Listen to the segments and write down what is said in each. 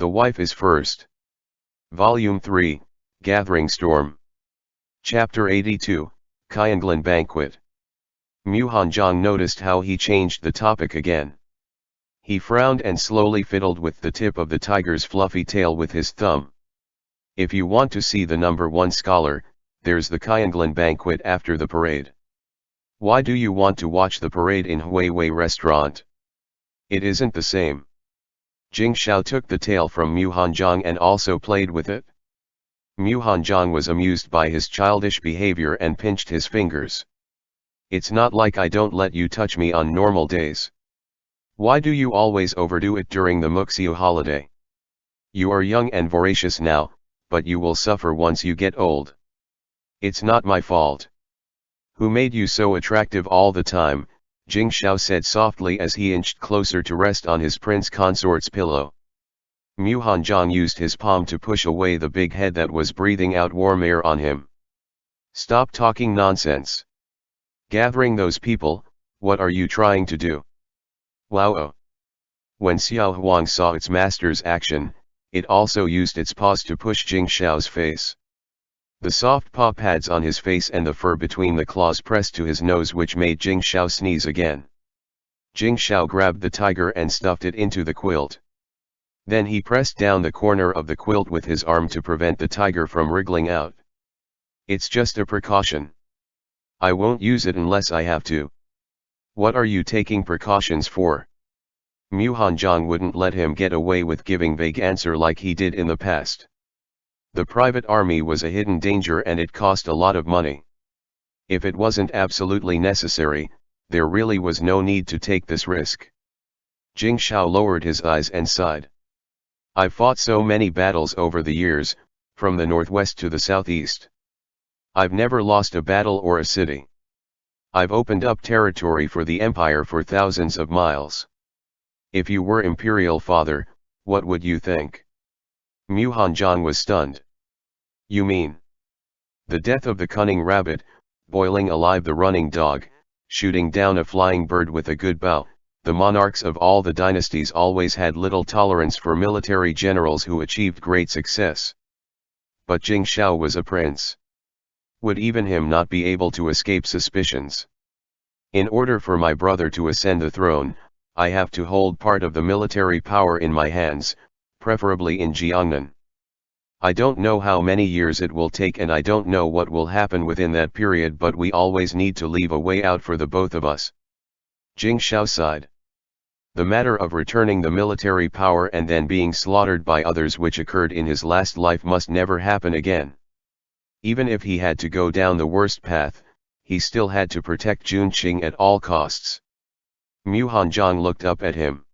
The Wife is First. Volume 3, Gathering Storm. Chapter 82, Qianglin Banquet. Mu Hanzhong noticed how he changed the topic again. He frowned and slowly fiddled with the tip of the tiger's fluffy tail with his thumb. If you want to see the #1 scholar, there's the Qianglin Banquet after the parade. Why do you want to watch the parade in Huiwei restaurant? It isn't the same. Jing Xiao took the tail from Mu Hanzhong and also played with it. Mu Hanzhong was amused by his childish behavior and pinched his fingers. It's not like I don't let you touch me on normal days. Why do you always overdo it during the Muxiu holiday? You are young and voracious now, but you will suffer once you get old. It's not my fault. Who made you so attractive all the time? Jing Xiao said softly as he inched closer to rest on his prince consort's pillow. Mu Hanzhong used his palm to push away the big head that was breathing out warm air on him. Stop talking nonsense. Gathering those people, what are you trying to do? Wow! When Xiao Huang saw its master's action, it also used its paws to push Jing Xiao's face. The soft paw pads on his face and the fur between the claws pressed to his nose, which made Jing Xiao sneeze again. Jing Xiao grabbed the tiger and stuffed it into the quilt. Then he pressed down the corner of the quilt with his arm to prevent the tiger from wriggling out. It's just a precaution. I won't use it unless I have to. What are you taking precautions for? Mu Hanzhong wouldn't let him get away with giving vague answer like he did in the past. The private army was a hidden danger and it cost a lot of money. If it wasn't absolutely necessary, there really was no need to take this risk. Jing Xiao lowered his eyes and sighed. I've fought so many battles over the years, from the northwest to the southeast. I've never lost a battle or a city. I've opened up territory for the empire for thousands of miles. If you were imperial father, what would you think? Mu Hanzhong was stunned. You mean? The death of the cunning rabbit, boiling alive the running dog, shooting down a flying bird with a good bow. The monarchs of all the dynasties always had little tolerance for military generals who achieved great success. But Jing Xiao was a prince. Would even him not be able to escape suspicions? In order for my brother to ascend the throne, I have to hold part of the military power in my hands, preferably in Jiangnan. I don't know how many years it will take and I don't know what will happen within that period, but we always need to leave a way out for the both of us. Jing Xiao sighed. The matter of returning the military power and then being slaughtered by others, which occurred in his last life, must never happen again. Even if he had to go down the worst path, he still had to protect Junqing at all costs. Mu Hanzhong looked up at him.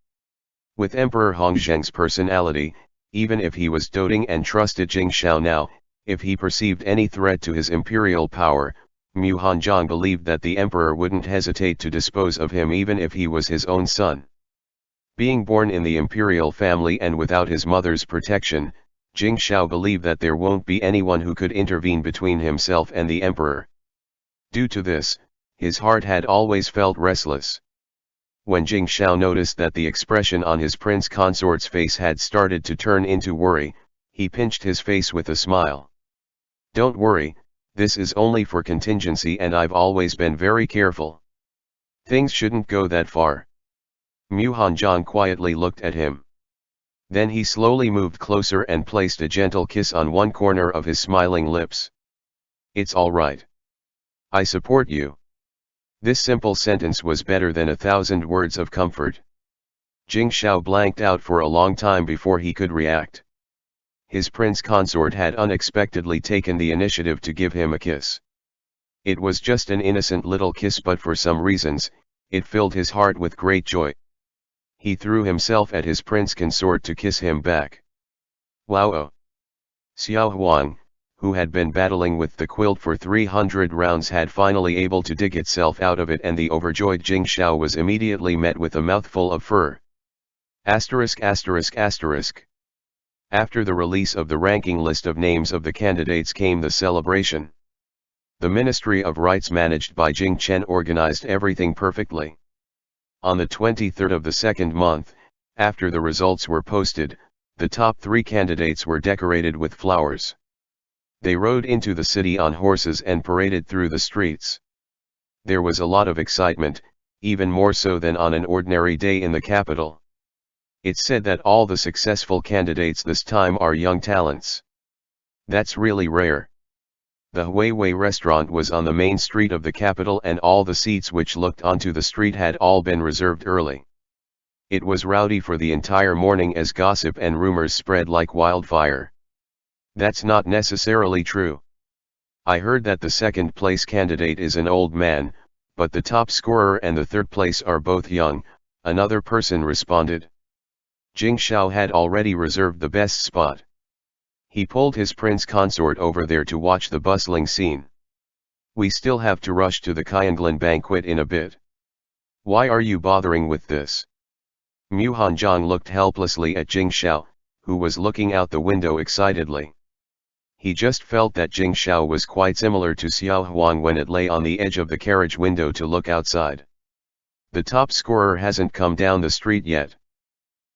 With Emperor Hongzheng's personality, even if he was doting and trusted Jing Xiao now, if he perceived any threat to his imperial power, Mu Hanzhong believed that the emperor wouldn't hesitate to dispose of him even if he was his own son. Being born in the imperial family and without his mother's protection, Jing Xiao believed that there won't be anyone who could intervene between himself and the emperor. Due to this, his heart had always felt restless. When Jing Xiao noticed that the expression on his prince consort's face had started to turn into worry, he pinched his face with a smile. Don't worry, this is only for contingency and I've always been very careful. Things shouldn't go that far. Mu Hanzhong quietly looked at him. Then he slowly moved closer and placed a gentle kiss on one corner of his smiling lips. It's all right. I support you. This simple sentence was better than 1,000 words of comfort. Jing Xiao blanked out for a long time before he could react. His prince consort had unexpectedly taken the initiative to give him a kiss. It was just an innocent little kiss, but for some reasons, it filled his heart with great joy. He threw himself at his prince consort to kiss him back. Wow! Xiao Huang, who had been battling with the quilt for 300 rounds, had finally able to dig itself out of it, and the overjoyed Jing Xiao was immediately met with a mouthful of fur. Asterisk asterisk asterisk. After the release of the ranking list of names of the candidates came the celebration. The Ministry of Rights managed by Jing Chen organized everything perfectly. On the 23rd of the second month, after the results were posted, the top 3 candidates were decorated with flowers. They rode into the city on horses and paraded through the streets. There was a lot of excitement, even more so than on an ordinary day in the capital. It's said that all the successful candidates this time are young talents. That's really rare. The Huawei restaurant was on the main street of the capital, and all the seats which looked onto the street had all been reserved early. It was rowdy for the entire morning as gossip and rumors spread like wildfire. That's not necessarily true. I heard that the second place candidate is an old man, but the top scorer and the third place are both young, another person responded. Jing Xiao had already reserved the best spot. He pulled his prince consort over there to watch the bustling scene. We still have to rush to the Qianglin banquet in a bit. Why are you bothering with this? Mu Hanzhong looked helplessly at Jing Xiao, who was looking out the window excitedly. He just felt that Jing Xiao was quite similar to Xiao Huang when it lay on the edge of the carriage window to look outside. The top scorer hasn't come down the street yet.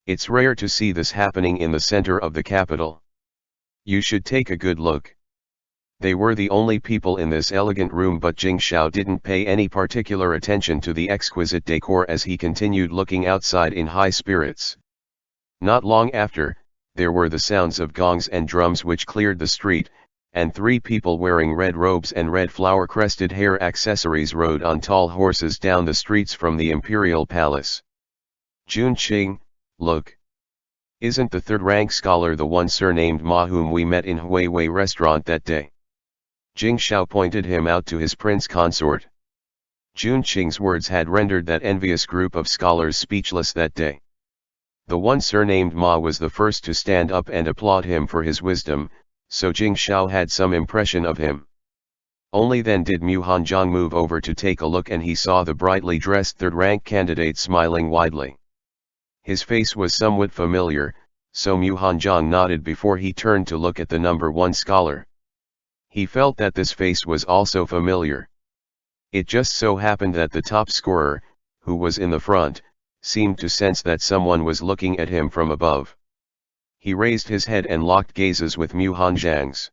It's rare to see this happening in the center of the capital. You should take a good look. They were the only people in this elegant room, but Jing Xiao didn't pay any particular attention to the exquisite decor as he continued looking outside in high spirits. Not long after, there were the sounds of gongs and drums which cleared the street, and 3 people wearing red robes and red flower-crested hair accessories rode on tall horses down the streets from the imperial palace. Jun Qing, look. Isn't the third-rank scholar the one surnamed Ma whom we met in Huawei restaurant that day? Jing Xiao pointed him out to his prince consort. Jun Qing's words had rendered that envious group of scholars speechless that day. The one surnamed Ma was the first to stand up and applaud him for his wisdom, so Jing Xiao had some impression of him. Only then did Mu Hanzhong move over to take a look, and he saw the brightly dressed third-rank candidate smiling widely. His face was somewhat familiar, so Mu Hanzhong nodded before he turned to look at the number 1 scholar. He felt that this face was also familiar. It just so happened that the top scorer, who was in the front, seemed to sense that someone was looking at him from above. He raised his head and locked gazes with Mu Hanzhong's.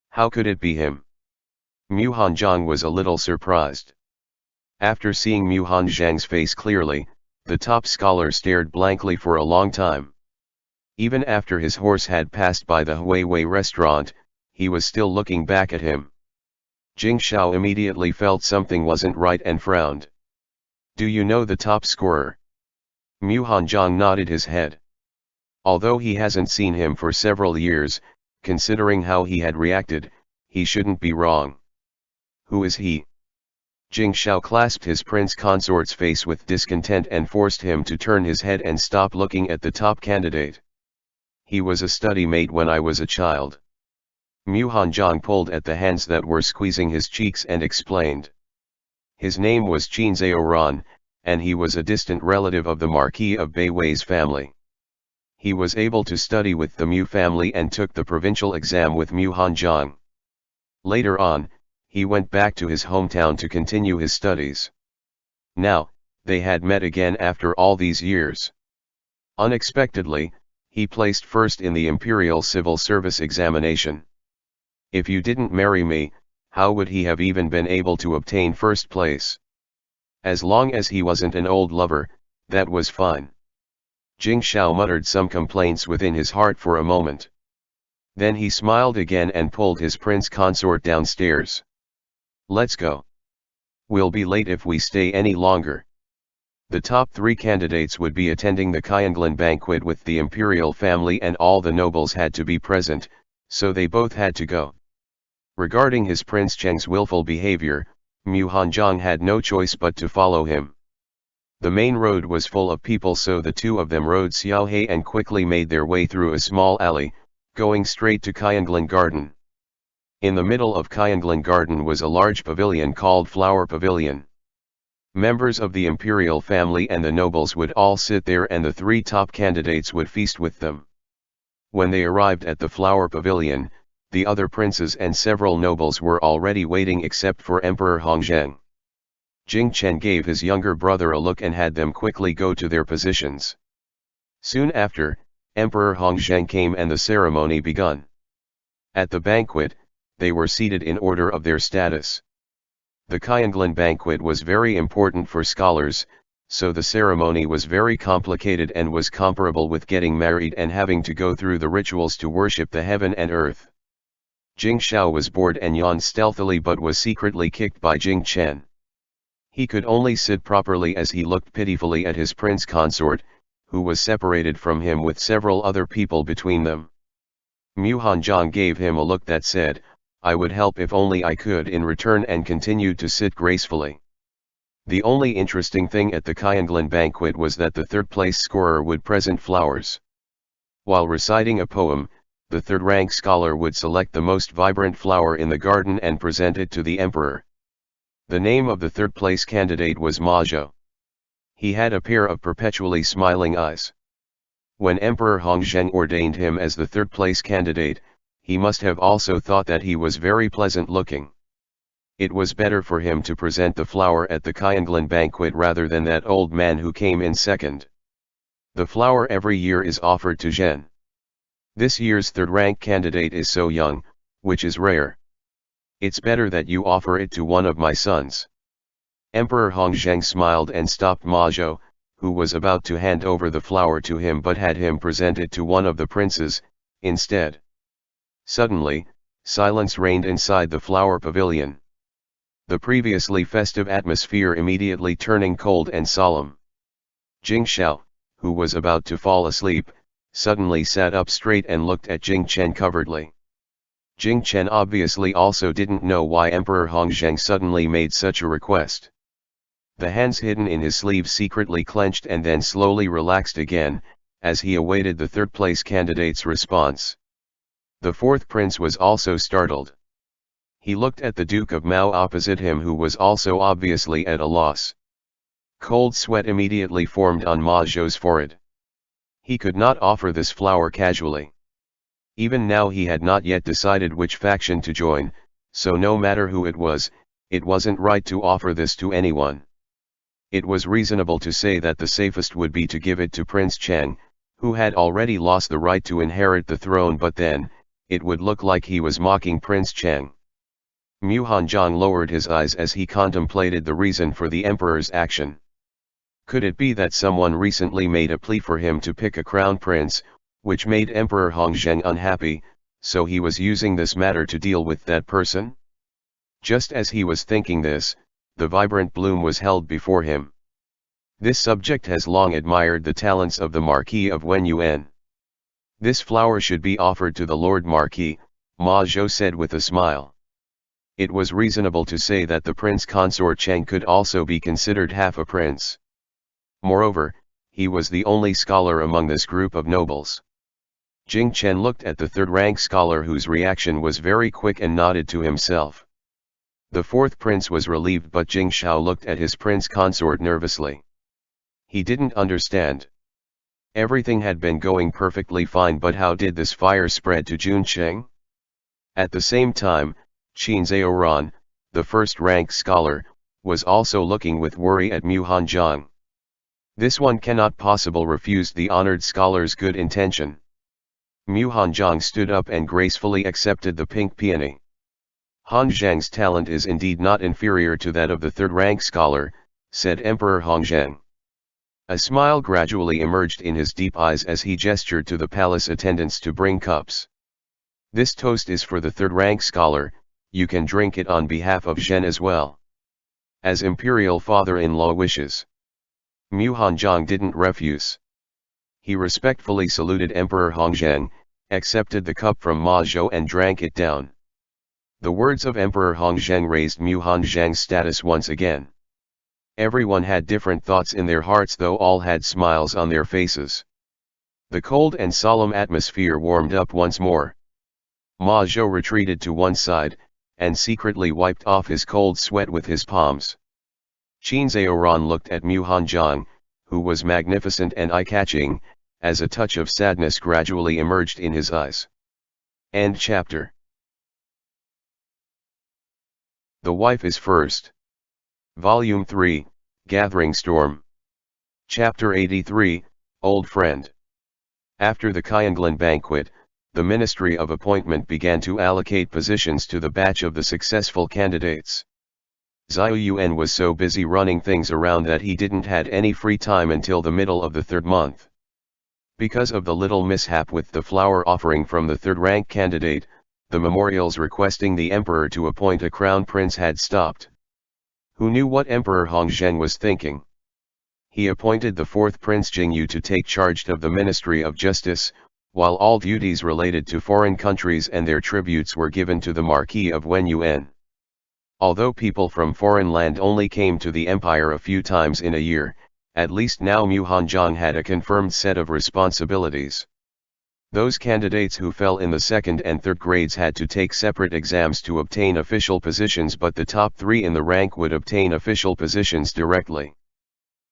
How could it be him? Mu Hanzhong was a little surprised. After seeing Mu Hanzhong's face clearly, the top scholar stared blankly for a long time. Even after his horse had passed by the Huawei restaurant, he was still looking back at him. Jing Xiao immediately felt something wasn't right and frowned. Do you know the top scorer? Mu Hanzhong nodded his head. Although he hasn't seen him for several years, considering how he had reacted, he shouldn't be wrong. Who is he? Jing Xiao clasped his prince consort's face with discontent and forced him to turn his head and stop looking at the top candidate. He was a study mate when I was a child. Mu Hanzhong pulled at the hands that were squeezing his cheeks and explained. His name was Qin Zhaoran, and he was a distant relative of the Marquis of Beiwei's family. He was able to study with the Mu family and took the provincial exam with Mu Hanzhong. Later on, he went back to his hometown to continue his studies. Now, they had met again after all these years. Unexpectedly, he placed first in the Imperial Civil Service examination. If you didn't marry me, how would he have even been able to obtain first place? As long as he wasn't an old lover, that was fine. Jing Xiao muttered some complaints within his heart for a moment. Then he smiled again and pulled his prince consort downstairs. Let's go. We'll be late if we stay any longer. The top 3 candidates would be attending the Qianglin banquet with the imperial family, and all the nobles had to be present, so they both had to go. Regarding his Prince Cheng's willful behavior, Mu Hanzhong had no choice but to follow him. The main road was full of people, so the 2 of them rode Xiao He and quickly made their way through a small alley, going straight to Qianglin Garden. In the middle of Qianglin Garden was a large pavilion called Flower Pavilion. Members of the imperial family and the nobles would all sit there, and the 3 top candidates would feast with them. When they arrived at the Flower Pavilion, the other princes and several nobles were already waiting except for Emperor Hongzheng. Jing Chen gave his younger brother a look and had them quickly go to their positions. Soon after, Emperor Hongzheng came and the ceremony begun. At the banquet, they were seated in order of their status. The Qianglin banquet was very important for scholars, so the ceremony was very complicated and was comparable with getting married and having to go through the rituals to worship the heaven and earth. Jing Shao was bored and yawned stealthily but was secretly kicked by Jing Chen. He could only sit properly as he looked pitifully at his prince consort, who was separated from him with several other people between them. Mu Hanzhong gave him a look that said, "I would help if only I could," in return, and continued to sit gracefully. The only interesting thing at the Qianglin banquet was that the third-place scorer would present flowers. While reciting a poem, the third-rank scholar would select the most vibrant flower in the garden and present it to the emperor. The name of the third-place candidate was Ma Zhou. He had a pair of perpetually smiling eyes. When Emperor Hongzheng ordained him as the third-place candidate, he must have also thought that he was very pleasant-looking. It was better for him to present the flower at the Qianglin banquet rather than that old man who came in second. The flower every year is offered to Zhen. This year's third-rank candidate is so young, which is rare. It's better that you offer it to one of my sons. Emperor Hongzheng smiled and stopped Ma Zhou, who was about to hand over the flower to him but had him present it to one of the princes, instead. Suddenly, silence reigned inside the flower pavilion. The previously festive atmosphere immediately turning cold and solemn. Jing Shao, who was about to fall asleep, suddenly sat up straight and looked at Jing Chen covertly. Jing Chen obviously also didn't know why Emperor Hongzheng suddenly made such a request. The hands hidden in his sleeves secretly clenched and then slowly relaxed again, as he awaited the third-place candidate's response. The fourth prince was also startled. He looked at the Duke of Mao opposite him, who was also obviously at a loss. Cold sweat immediately formed on Ma Zhou's forehead. He could not offer this flower casually. Even now he had not yet decided which faction to join, so no matter who it wasn't right to offer this to anyone. It was reasonable to say that the safest would be to give it to Prince Cheng, who had already lost the right to inherit the throne, but then, it would look like he was mocking Prince Cheng. Mu Hanzhong lowered his eyes as he contemplated the reason for the emperor's action. Could it be that someone recently made a plea for him to pick a crown prince, which made Emperor Hongzheng unhappy, so he was using this matter to deal with that person? Just as he was thinking this, the vibrant bloom was held before him. This subject has long admired the talents of the Marquis of Wenyuan. This flower should be offered to the Lord Marquis, Ma Zhou said with a smile. It was reasonable to say that the prince consort Cheng could also be considered half a prince. Moreover, he was the only scholar among this group of nobles. Jing Chen looked at the third-rank scholar, whose reaction was very quick, and nodded to himself. The fourth prince was relieved, but Jing Shao looked at his prince consort nervously. He didn't understand. Everything had been going perfectly fine, but how did this fire spread to Juncheng? At the same time, Qin Zhaoran, the first-rank scholar, was also looking with worry at Mu Hanzhong. This one cannot possibly refuse the honored scholar's good intention. Mu Hanzhong stood up and gracefully accepted the pink peony. Hongzheng's talent is indeed not inferior to that of the third-rank scholar, said Emperor Hongzheng. A smile gradually emerged in his deep eyes as he gestured to the palace attendants to bring cups. This toast is for the third-rank scholar. You can drink it on behalf of Zhen as well. As imperial father-in-law wishes. Mu Hanzhong didn't refuse. He respectfully saluted Emperor Hongzheng, accepted the cup from Ma Zhou and drank it down. The words of Emperor Hongzheng raised Mu Hanzheng's status once again. Everyone had different thoughts in their hearts, though all had smiles on their faces. The cold and solemn atmosphere warmed up once more. Ma Zhou retreated to one side, and secretly wiped off his cold sweat with his palms. Qin Zhaoran looked at Mu Hanzhong, who was magnificent and eye-catching, as a touch of sadness gradually emerged in his eyes. End chapter. The Wife is First. Volume 3, Gathering Storm. Chapter 83, Old Friend. After the Qianglan banquet, the Ministry of Appointment began to allocate positions to the batch of the successful candidates. Xiao Yuan was so busy running things around that he didn't had any free time until the middle of the third month. Because of the little mishap with the flower offering from the third-rank candidate, the memorials requesting the emperor to appoint a crown prince had stopped. Who knew what Emperor Hongzheng was thinking? He appointed the fourth prince Jingyu to take charge of the Ministry of Justice, while all duties related to foreign countries and their tributes were given to the Marquis of Wenyuan. Although people from foreign land only came to the empire a few times in a year, at least now Mu Hanzhong had a confirmed set of responsibilities. Those candidates who fell in the second and third grades had to take separate exams to obtain official positions, but the top three in the rank would obtain official positions directly.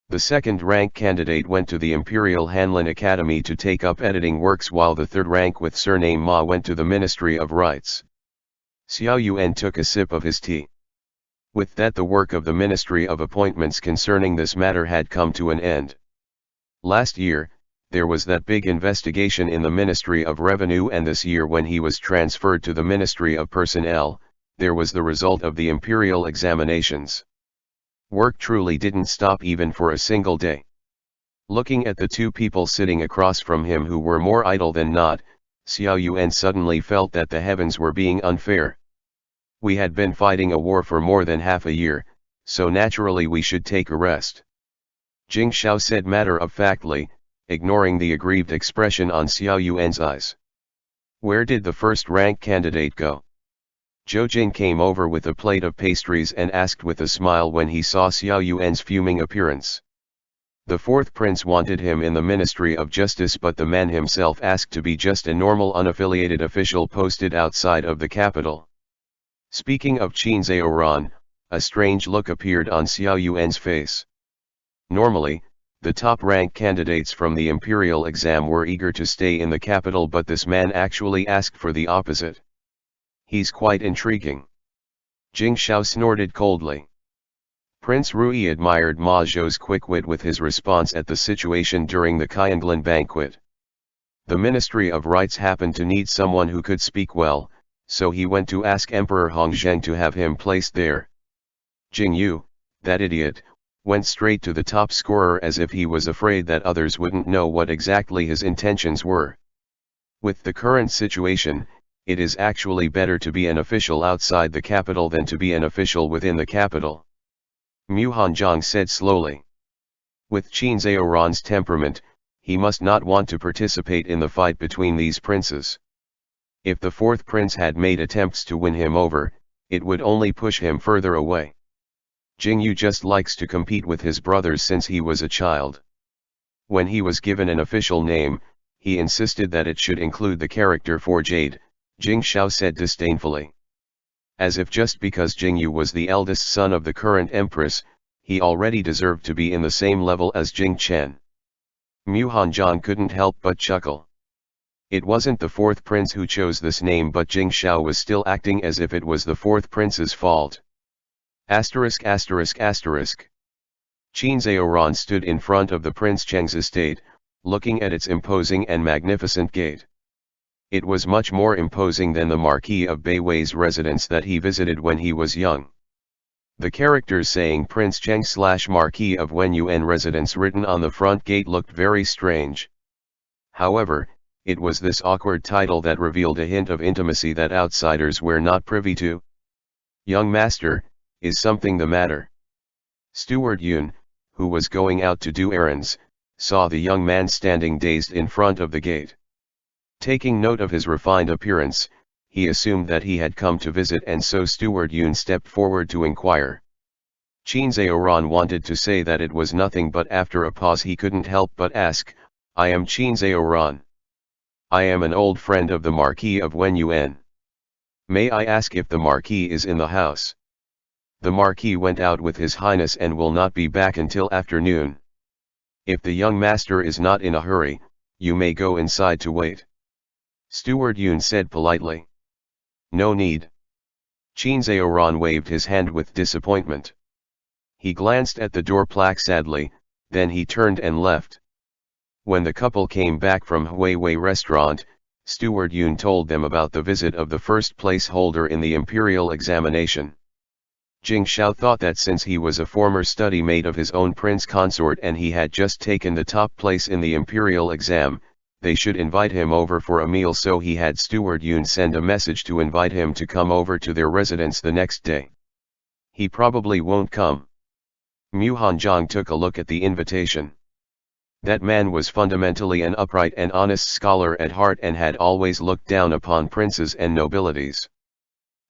The second-rank candidate went to the Imperial Hanlin Academy to take up editing works, while the third rank with surname Ma went to the Ministry of Rights. Xiao Yuan took a sip of his tea. With that, the work of the Ministry of Appointments concerning this matter had come to an end. Last year, there was that big investigation in the Ministry of Revenue, and this year when he was transferred to the Ministry of Personnel, there was the result of the imperial examinations. Work truly didn't stop even for a single day. Looking at the two people sitting across from him who were more idle than not, Xiao Yuan suddenly felt that the heavens were being unfair. We had been fighting a war for more than half a year, so naturally we should take a rest. Jing Xiao said matter-of-factly, ignoring the aggrieved expression on Xiao Yuan's eyes. Where did the first-rank candidate go? Zhou Jing came over with a plate of pastries and asked with a smile when he saw Xiao Yuan's fuming appearance. The fourth prince wanted him in the Ministry of Justice, but the man himself asked to be just a normal unaffiliated official posted outside of the capital. Speaking of Qin Zhaoran, a strange look appeared on Xiao Yuan's face. Normally, the top-rank candidates from the imperial exam were eager to stay in the capital, but this man actually asked for the opposite. He's quite intriguing. Jing Xiao snorted coldly. Prince Rui admired Ma Zhou's quick wit with his response at the situation during the Qianglan banquet. The Ministry of Rights happened to need someone who could speak well, so he went to ask Emperor Hongzheng to have him placed there. Jingyu, that idiot, went straight to the top scorer as if he was afraid that others wouldn't know what exactly his intentions were. With the current situation, it is actually better to be an official outside the capital than to be an official within the capital. Mu Hanzhong said slowly. With Qin Zhaoran's temperament, he must not want to participate in the fight between these princes. If the fourth prince had made attempts to win him over, it would only push him further away. Jingyu just likes to compete with his brothers since he was a child. When he was given an official name, he insisted that it should include the character for Jade, Jing Xiao said disdainfully. As if just because Jingyu was the eldest son of the current empress, he already deserved to be in the same level as Jing Chen. Mu Hanzhong couldn't help but chuckle. It wasn't the fourth prince who chose this name, but Jing Xiao was still acting as if it was the fourth prince's fault. Asterisk asterisk asterisk. Qin Zhaoran stood in front of the Prince Cheng's estate, looking at its imposing and magnificent gate. It was much more imposing than the Marquis of Beiwei's residence that he visited when he was young. The characters saying Prince Cheng/Marquis of Wenyuan residence written on the front gate looked very strange. However, it was this awkward title that revealed a hint of intimacy that outsiders were not privy to. Young master, is something the matter? Steward Yun, who was going out to do errands, saw the young man standing dazed in front of the gate. Taking note of his refined appearance, he assumed that he had come to visit, and so Steward Yun stepped forward to inquire. Qin Zhaoran wanted to say that it was nothing, but after a pause he couldn't help but ask, I am Qin Zhaoran. I am an old friend of the Marquis of Wenyuan. May I ask if the Marquis is in the house? The Marquis went out with His Highness and will not be back until afternoon. If the young master is not in a hurry, you may go inside to wait. Steward Yun said politely. No need. Qin Zhaoran waved his hand with disappointment. He glanced at the door plaque sadly, then he turned and left. When the couple came back from Huawei restaurant, Steward Yun told them about the visit of the first place holder in the imperial examination. Jing Xiao thought that since he was a former study mate of his own prince consort and he had just taken the top place in the imperial exam, they should invite him over for a meal, so he had Steward Yun send a message to invite him to come over to their residence the next day. He probably won't come. Mu Hanjiang took a look at the invitation. That man was fundamentally an upright and honest scholar at heart and had always looked down upon princes and nobilities.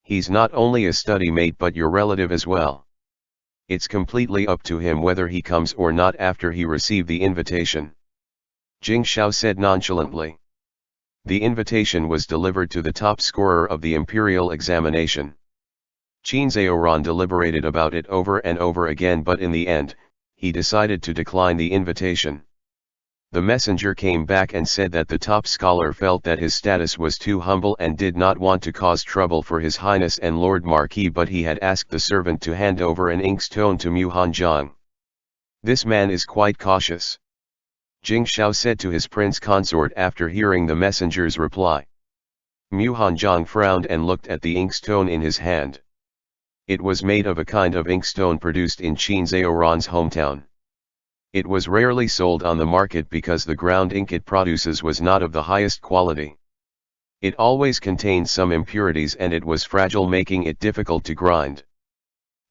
He's not only a study mate but your relative as well. It's completely up to him whether he comes or not after he received the invitation. Jing Xiao said nonchalantly. The invitation was delivered to the top scorer of the imperial examination. Qin Zhaoran deliberated about it over and over again, but in the end, he decided to decline the invitation. The messenger came back and said that the top scholar felt that his status was too humble and did not want to cause trouble for His Highness and Lord Marquis, but he had asked the servant to hand over an inkstone to Mu Hanjiang. This man is quite cautious, Jing Xiao said to his prince consort after hearing the messenger's reply. Mu Hanjiang frowned and looked at the inkstone in his hand. It was made of a kind of inkstone produced in Qin Zhaoran's hometown. It was rarely sold on the market because the ground ink it produces was not of the highest quality. It always contained some impurities and it was fragile, making it difficult to grind.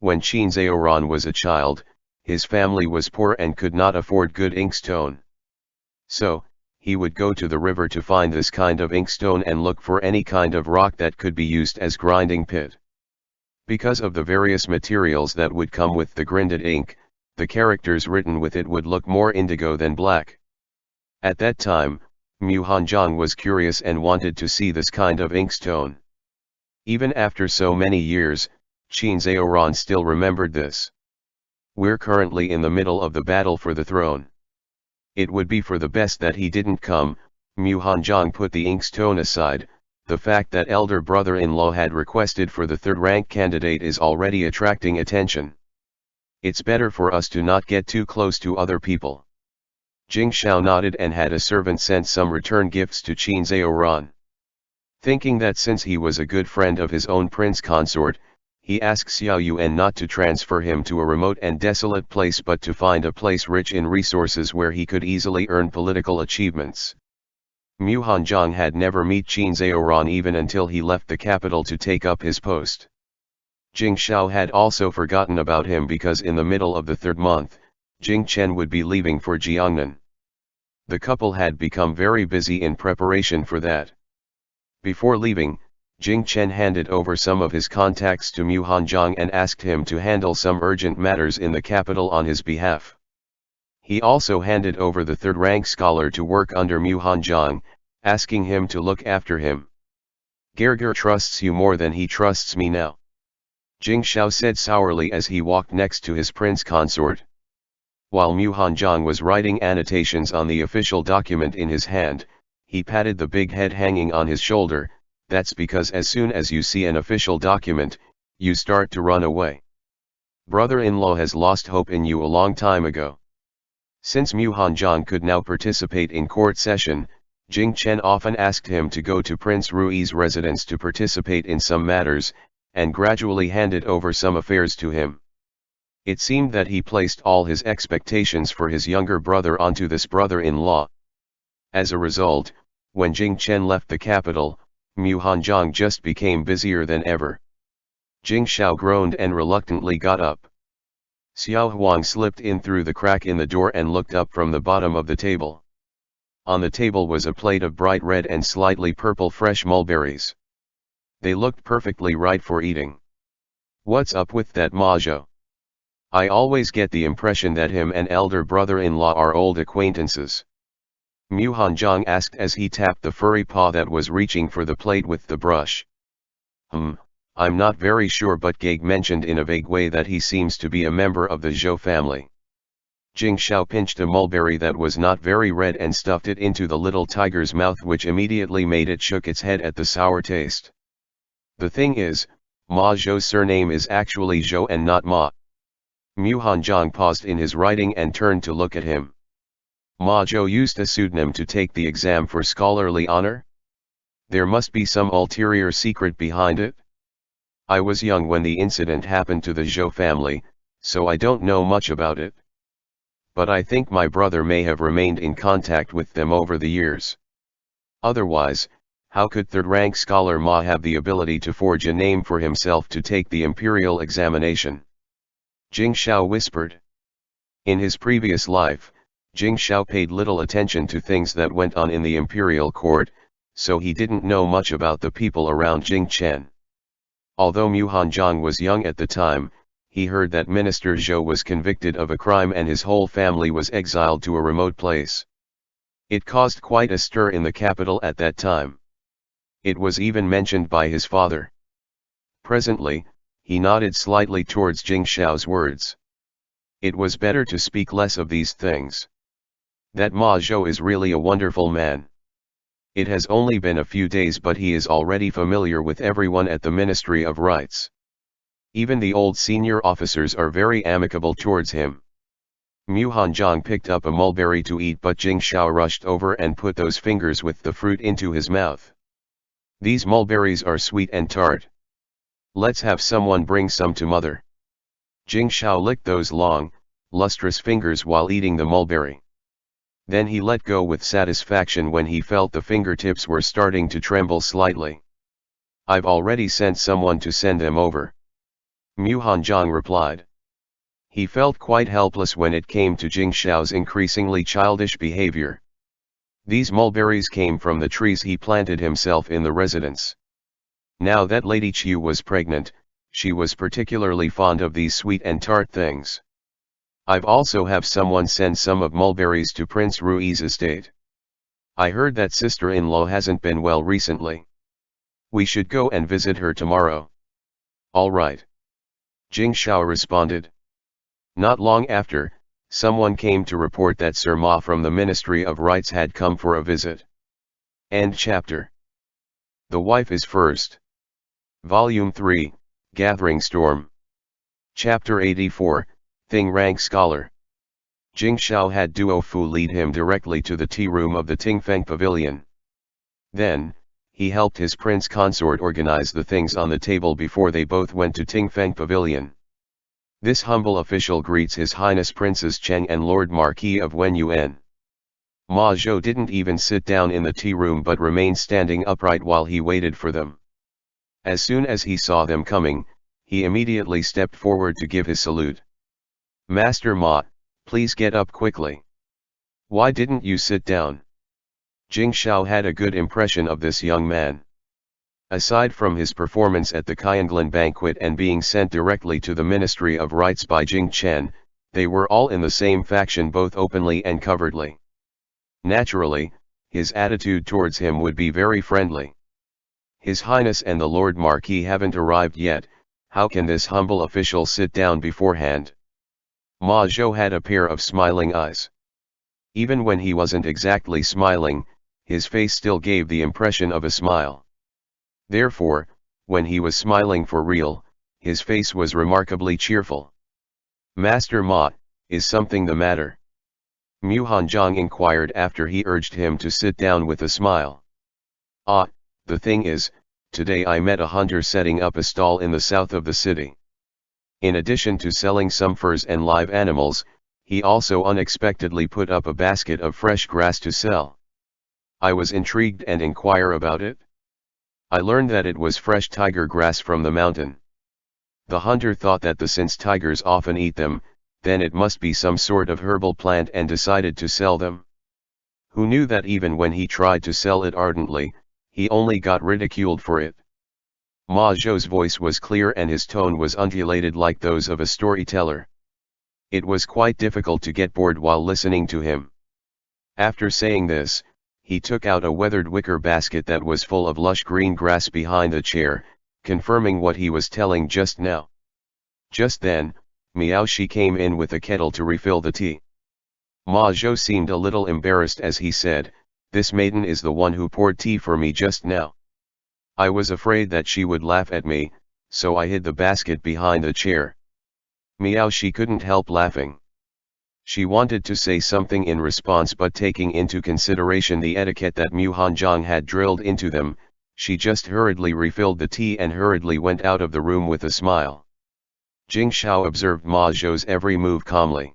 When Qin Zhaoran was a child, his family was poor and could not afford good inkstone. So, he would go to the river to find this kind of inkstone and look for any kind of rock that could be used as grinding pit. Because of the various materials that would come with the grinded ink, the characters written with it would look more indigo than black. At that time, Mu Hanjiang was curious and wanted to see this kind of inkstone. Even after so many years, Qin Zhaoran still remembered this. We're currently in the middle of the battle for the throne. It would be for the best that he didn't come. Mu Hanjiang put the inkstone aside. The fact that elder brother-in-law had requested for the third-rank candidate is already attracting attention. It's better for us to not get too close to other people. Jing Xiao nodded and had a servant sent some return gifts to Qin Zhaoran. Thinking that since he was a good friend of his own prince consort, he asked Xiao Yuan not to transfer him to a remote and desolate place but to find a place rich in resources where he could easily earn political achievements. Mu Hanjiang had never met Qin Zhaoran even until he left the capital to take up his post. Jing Xiao had also forgotten about him because in the middle of the third month, Jing Chen would be leaving for Jiangnan. The couple had become very busy in preparation for that. Before leaving, Jing Chen handed over some of his contacts to Mu Hanjiang and asked him to handle some urgent matters in the capital on his behalf. He also handed over the third-rank scholar to work under Mu Hanjiang, asking him to look after him. Gerger trusts you more than he trusts me now, Jing Xiao said sourly as he walked next to his prince consort. While Mu Hanjiang was writing annotations on the official document in his hand, he patted the big head hanging on his shoulder. That's because as soon as you see an official document, you start to run away. Brother-in-law has lost hope in you a long time ago. Since Mu Hanjiang could now participate in court session, Jing Chen often asked him to go to Prince Rui's residence to participate in some matters, and gradually handed over some affairs to him. It seemed that he placed all his expectations for his younger brother onto this brother-in-law. As a result, when Jing Chen left the capital, Mu Hanjiang just became busier than ever. Jing Xiao groaned and reluctantly got up. Xiao Huang slipped in through the crack in the door and looked up from the bottom of the table. On the table was a plate of bright red and slightly purple fresh mulberries. They looked perfectly right for eating. What's up with that Ma Zhou? I always get the impression that him and elder brother-in-law are old acquaintances. Mu Hanjiang asked as he tapped the furry paw that was reaching for the plate with the brush. I'm not very sure, but Gage mentioned in a vague way that he seems to be a member of the Zhou family. Jing Xiao pinched a mulberry that was not very red and stuffed it into the little tiger's mouth, which immediately made it shook its head at the sour taste. The thing is, Ma Zhou's surname is actually Zhou and not Ma. Mu Hanjiang paused in his writing and turned to look at him. Ma Zhou used a pseudonym to take the exam for scholarly honor? There must be some ulterior secret behind it. I was young when the incident happened to the Zhou family, so I don't know much about it. But I think my brother may have remained in contact with them over the years. Otherwise, how could third-rank scholar Ma have the ability to forge a name for himself to take the imperial examination? Jing Xiao whispered. In his previous life, Jing Xiao paid little attention to things that went on in the imperial court, so he didn't know much about the people around Jing Chen. Although Mu Hanjiang was young at the time, he heard that Minister Zhou was convicted of a crime and his whole family was exiled to a remote place. It caused quite a stir in the capital at that time. It was even mentioned by his father. Presently, he nodded slightly towards Jing Xiao's words. It was better to speak less of these things. That Ma Zhou is really a wonderful man. It has only been a few days but he is already familiar with everyone at the Ministry of Rights. Even the old senior officers are very amicable towards him. Mu Hanjiang picked up a mulberry to eat but Jing Xiao rushed over and put those fingers with the fruit into his mouth. These mulberries are sweet and tart. Let's have someone bring some to mother. Jing Xiao licked those long, lustrous fingers while eating the mulberry. Then he let go with satisfaction when he felt the fingertips were starting to tremble slightly. I've already sent someone to send them over. Mu Hanjiang replied. He felt quite helpless when it came to Jing Xiao's increasingly childish behavior. These mulberries came from the trees he planted himself in the residence. Now that Lady Qiu was pregnant, she was particularly fond of these sweet and tart things. I've also have someone send some of mulberries to Prince Rui's estate. I heard that sister-in-law hasn't been well recently. We should go and visit her tomorrow. All right. Jing Xiao responded. Not long after, someone came to report that Sir Ma from the Ministry of Rights had come for a visit. End chapter. The Wife is First. Volume 3, Gathering Storm. Chapter 84, Thing Rank Scholar. Jing Xiao had Duo Fu lead him directly to the tea room of the Tingfeng Pavilion. Then, he helped his prince consort organize the things on the table before they both went to Tingfeng Pavilion. This humble official greets His Highness Princes Cheng and Lord Marquis of Wenyuan. Ma Zhou didn't even sit down in the tea room but remained standing upright while he waited for them. As soon as he saw them coming, he immediately stepped forward to give his salute. Master Ma, please get up quickly. Why didn't you sit down? Jing Xiao had a good impression of this young man. Aside from his performance at the Qianglan banquet and being sent directly to the Ministry of Rights by Jing Chen, they were all in the same faction both openly and covertly. Naturally, his attitude towards him would be very friendly. His Highness and the Lord Marquis haven't arrived yet, how can this humble official sit down beforehand? Ma Zhou had a pair of smiling eyes. Even when he wasn't exactly smiling, his face still gave the impression of a smile. Therefore, when he was smiling for real, his face was remarkably cheerful. Master Ma, is something the matter? Mu Hanjiang inquired after he urged him to sit down with a smile. Ah, the thing is, today I met a hunter setting up a stall in the south of the city. In addition to selling some furs and live animals, he also unexpectedly put up a basket of fresh grass to sell. I was intrigued and inquire about it. I learned that it was fresh tiger grass from the mountain. The hunter thought that since tigers often eat them, then it must be some sort of herbal plant and decided to sell them. Who knew that even when he tried to sell it ardently, he only got ridiculed for it. Ma Zhou's voice was clear and his tone was undulated like those of a storyteller. It was quite difficult to get bored while listening to him. After saying this, he took out a weathered wicker basket that was full of lush green grass behind the chair, confirming what he was telling just now. Just then, Miao Shi came in with a kettle to refill the tea. Ma Zhou seemed a little embarrassed as he said, "This maiden is the one who poured tea for me just now. I was afraid that she would laugh at me, so I hid the basket behind the chair." Miao Shi couldn't help laughing. She wanted to say something in response, but taking into consideration the etiquette that Mu Hanjiang had drilled into them, she just hurriedly refilled the tea and hurriedly went out of the room with a smile. Jing Xiao observed Ma Zhou's every move calmly.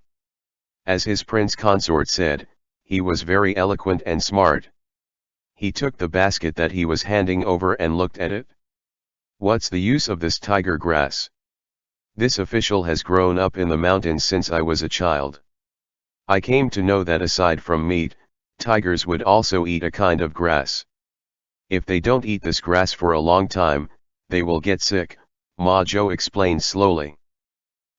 As his prince consort said, he was very eloquent and smart. He took the basket that he was handing over and looked at it. What's the use of this tiger grass? This official has grown up in the mountains since I was a child. I came to know that aside from meat, tigers would also eat a kind of grass. If they don't eat this grass for a long time, they will get sick, Ma Zhou explained slowly.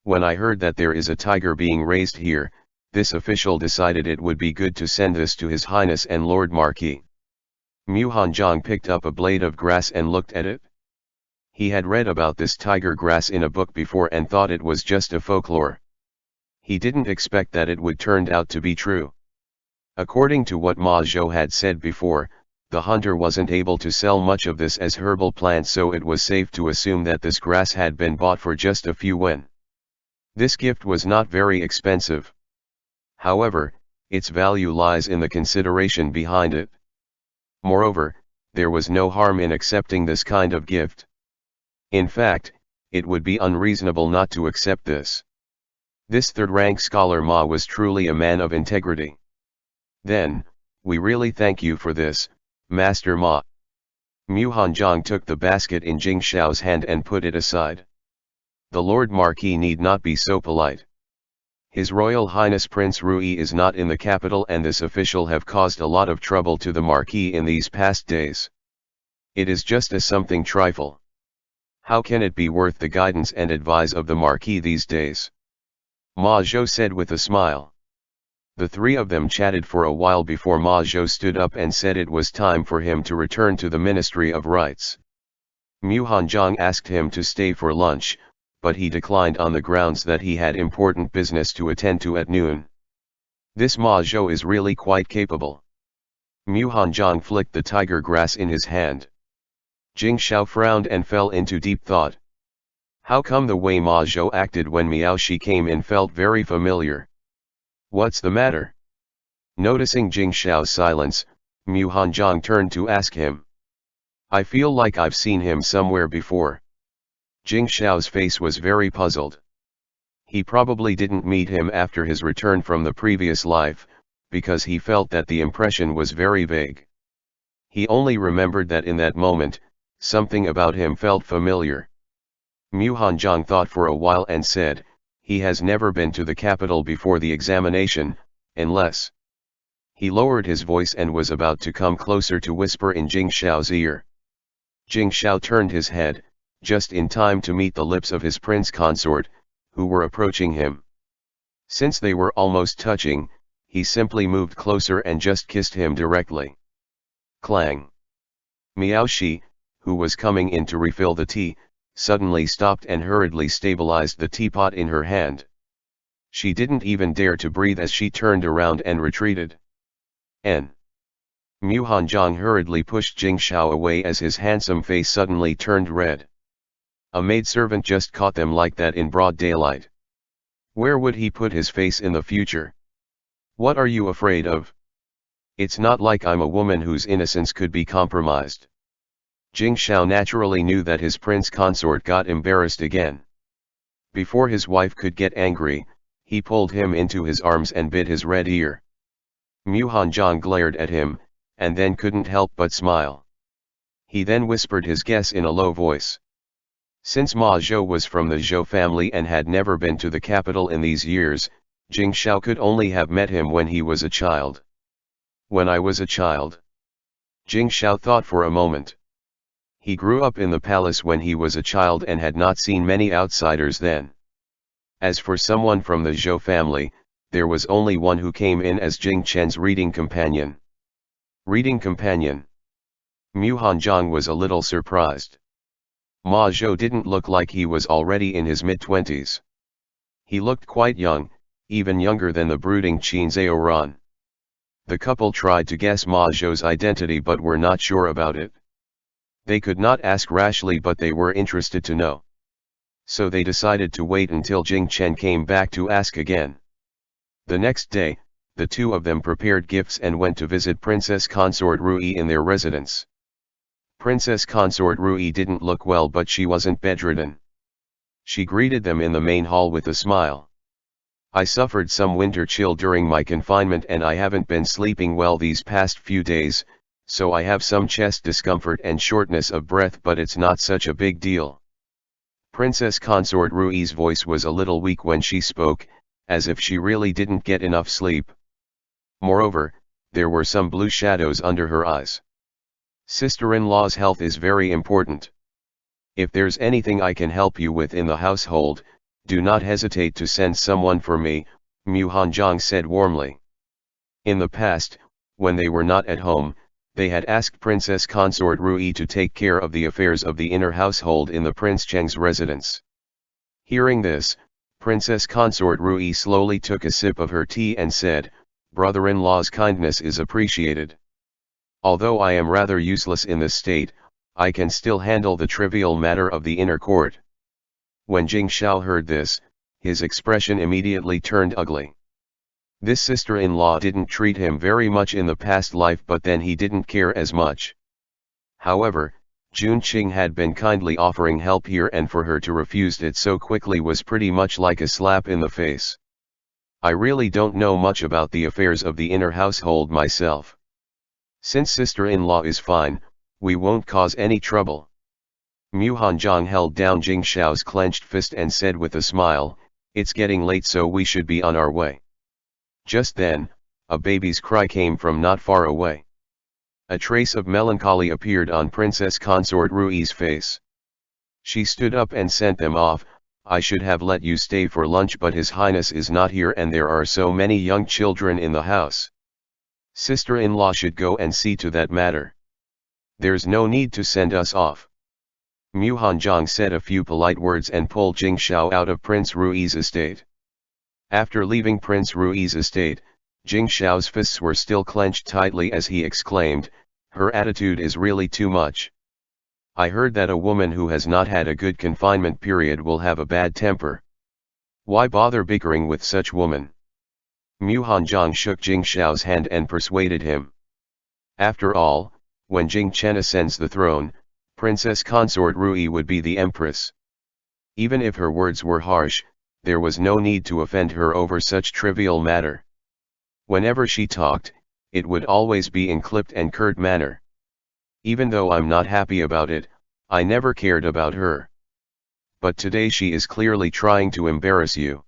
When I heard that there is a tiger being raised here, this official decided it would be good to send this to His Highness and Lord Marquis. Mu Hanjiang picked up a blade of grass and looked at it. He had read about this tiger grass in a book before and thought it was just a folklore. He didn't expect that it would turn out to be true. According to what Ma Zhou had said before, the hunter wasn't able to sell much of this as herbal plant, so it was safe to assume that this grass had been bought for just a few wen. This gift was not very expensive. However, its value lies in the consideration behind it. Moreover, there was no harm in accepting this kind of gift. In fact, it would be unreasonable not to accept this. This third-rank scholar Ma was truly a man of integrity. Then, we really thank you for this, Master Ma. Mu Hanjiang took the basket in Jing Xiao's hand and put it aside. The Lord Marquis need not be so polite. His Royal Highness Prince Rui is not in the capital, and this official have caused a lot of trouble to the Marquis in these past days. It is just a something trifle. How can it be worth the guidance and advice of the Marquis these days? Ma Zhou said with a smile. The three of them chatted for a while before Ma Zhou stood up and said it was time for him to return to the Ministry of Rites. Mu Hanjiang asked him to stay for lunch, but he declined on the grounds that he had important business to attend to at noon. This Ma Zhou is really quite capable. Mu Hanjiang flicked the tiger grass in his hand. Jing Xiao frowned and fell into deep thought. How come the way Ma Zhou acted when Miao Shi came in felt very familiar? What's the matter? Noticing Jing Xiao's silence, Mu Hanjiang turned to ask him. I feel like I've seen him somewhere before. Jing Xiao's face was very puzzled. He probably didn't meet him after his return from the previous life, because he felt that the impression was very vague. He only remembered that in that moment, something about him felt familiar. Mu Hanjiang thought for a while and said, he has never been to the capital before the examination, unless... He lowered his voice and was about to come closer to whisper in Jing Xiao's ear. Jing Xiao turned his head, just in time to meet the lips of his prince consort, who were approaching him. Since they were almost touching, he simply moved closer and just kissed him directly. Clang! Miao Shi, who was coming in to refill the tea, suddenly stopped and hurriedly stabilized the teapot in her hand. She didn't even dare to breathe as she turned around and retreated. Mu Hanjiang hurriedly pushed Jing Xiao away as his handsome face suddenly turned red. A maidservant just caught them like that in broad daylight. Where would he put his face in the future? What are you afraid of? It's not like I'm a woman whose innocence could be compromised. Jing Xiao naturally knew that his prince consort got embarrassed again. Before his wife could get angry, he pulled him into his arms and bit his red ear. Mu Hanjiang glared at him, and then couldn't help but smile. He then whispered his guess in a low voice. Since Ma Zhou was from the Zhou family and had never been to the capital in these years, Jing Xiao could only have met him when he was a child. When I was a child? Jing Xiao thought for a moment. He grew up in the palace when he was a child and had not seen many outsiders then. As for someone from the Zhou family, there was only one who came in as Jing Chen's reading companion. Reading companion? Mu Hanjiang was a little surprised. Ma Zhou didn't look like he was already in his mid-20s. He looked quite young, even younger than the brooding Qin Zhaoran. The couple tried to guess Ma Zhou's identity but were not sure about it. They could not ask rashly, but they were interested to know. So they decided to wait until Jing Chen came back to ask again. The next day, the two of them prepared gifts and went to visit Princess Consort Rui in their residence. Princess Consort Rui didn't look well, but she wasn't bedridden. She greeted them in the main hall with a smile. "I suffered some winter chill during my confinement and I haven't been sleeping well these past few days, so I have some chest discomfort and shortness of breath, but it's not such a big deal." Princess Consort Rui's voice was a little weak when she spoke, as if she really didn't get enough sleep. Moreover, there were some blue shadows under her eyes. "Sister-in-law's health is very important. If there's anything I can help you with in the household, do not hesitate to send someone for me," Mu Hanjiang said warmly. In the past, when they were not at home, they had asked Princess Consort Rui to take care of the affairs of the inner household in the Prince Cheng's residence. Hearing this, Princess Consort Rui slowly took a sip of her tea and said, "Brother-in-law's kindness is appreciated. Although I am rather useless in this state, I can still handle the trivial matter of the inner court." When Jing Xiao heard this, his expression immediately turned ugly. This sister-in-law didn't treat him very much in the past life, but then he didn't care as much. However, Jun Qing had been kindly offering help here, and for her to refuse it so quickly was pretty much like a slap in the face. "I really don't know much about the affairs of the inner household myself. Since sister-in-law is fine, we won't cause any trouble." Mu Hanjiang held down Jing Xiao's clenched fist and said with a smile, "It's getting late, so we should be on our way." Just then, a baby's cry came from not far away. A trace of melancholy appeared on Princess Consort Rui's face. She stood up and sent them off. "I should have let you stay for lunch, but His Highness is not here and there are so many young children in the house. Sister-in-law should go and see to that matter. There's no need to send us off." Mu Hanjiang said a few polite words and pulled Jing Xiao out of Prince Rui's estate. After leaving Prince Rui's estate, Jing Xiao's fists were still clenched tightly as he exclaimed, "Her attitude is really too much. I heard that a woman who has not had a good confinement period will have a bad temper. Why bother bickering with such woman?" Mu Hanjiang shook Jing Xiao's hand and persuaded him. After all, when Jing Chen ascends the throne, Princess Consort Rui would be the empress. Even if her words were harsh, there was no need to offend her over such trivial matter. Whenever she talked, it would always be in clipped and curt manner. "Even though I'm not happy about it, I never cared about her. But today she is clearly trying to embarrass you."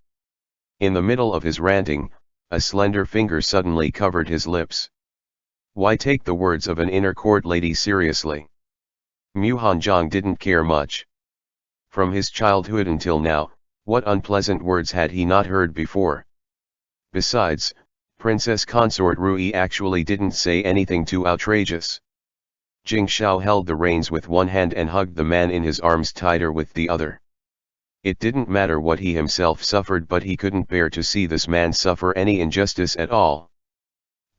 In the middle of his ranting, a slender finger suddenly covered his lips. Why take the words of an inner court lady seriously? Mu Hanjiang didn't care much. From his childhood until now, what unpleasant words had he not heard before? Besides, Princess Consort Rui actually didn't say anything too outrageous. Jing Xiao held the reins with one hand and hugged the man in his arms tighter with the other. It didn't matter what he himself suffered, but he couldn't bear to see this man suffer any injustice at all.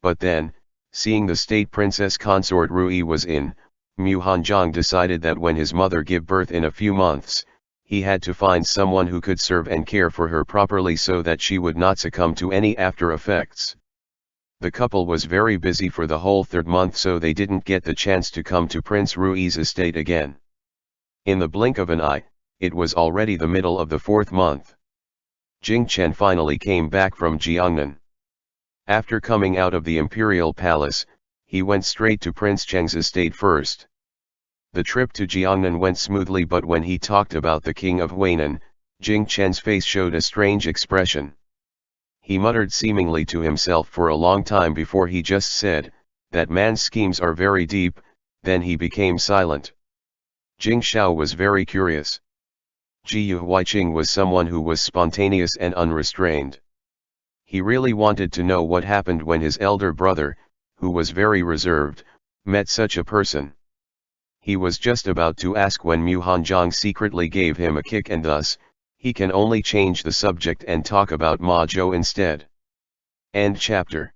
But then, seeing the state Princess Consort Rui was in, Mu Hanjiang decided that when his mother gave birth in a few months, he had to find someone who could serve and care for her properly so that she would not succumb to any after effects. The couple was very busy for the whole third month, so they didn't get the chance to come to Prince Rui's estate again. In the blink of an eye, it was already the middle of the fourth month. Jing Chen finally came back from Jiangnan. After coming out of the imperial palace, he went straight to Prince Cheng's estate first. The trip to Jiangnan went smoothly, but when he talked about the king of Huainan, Jing Chen's face showed a strange expression. He muttered seemingly to himself for a long time before he just said, "That man's schemes are very deep," then he became silent. Jing Xiao was very curious. Ji Huaiqing was someone who was spontaneous and unrestrained. He really wanted to know what happened when his elder brother, who was very reserved, met such a person. He was just about to ask when Mu Hanjiang secretly gave him a kick, and thus, he can only change the subject and talk about Ma Zhou instead. End chapter.